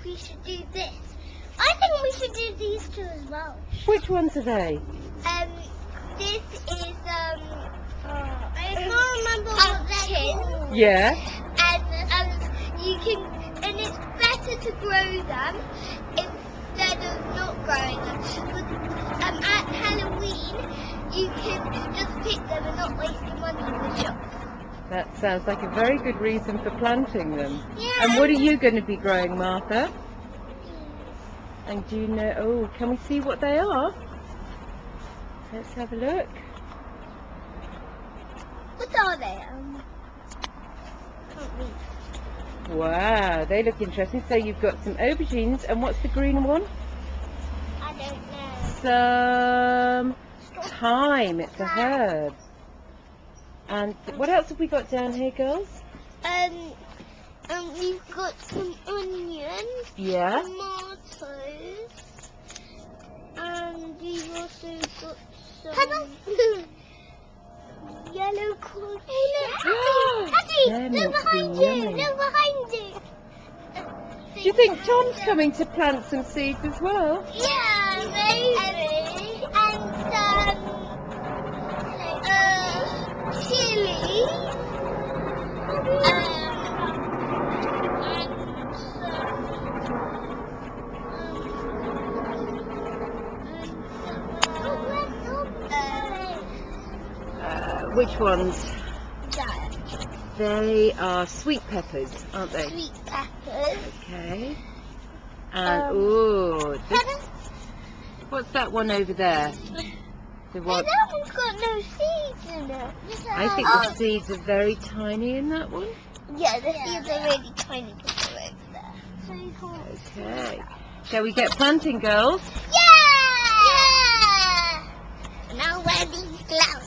we should do this. I think we should do these two as well. Which ones are they? This is I can't remember what they're called. Yeah. And you can, and it's better to grow them instead of not growing them. But at Halloween, you can just pick them and not waste your money in the shop. That sounds like a very good reason for planting them. Yeah. And what are you going to be growing, Martha? And do you know, oh, can we see what they are? Let's have a look. What are they? Can't read. Wow, they look interesting. So you've got some aubergines, and what's the green one? I don't know. Some thyme. It's a herb. And what else have we got down here, girls? We've got some onions, Yeah. tomatoes, and we've also got some yellow corn. Daddy, They're look meant to be behind you! yummy. Look behind you! Do you think Tom's coming to plant some seeds as well? Yeah, maybe. And chili. Which ones? That. They are sweet peppers, aren't they? Sweet peppers. Okay. And ooh, this, what's that one over there? The And one. that one's got no seeds in it. I think the seeds are very tiny in that one. Yeah, the seeds are really tiny just over there. So you can't see Okay. that. Shall we get planting, girls? Yeah! Yeah! Now where these flowers?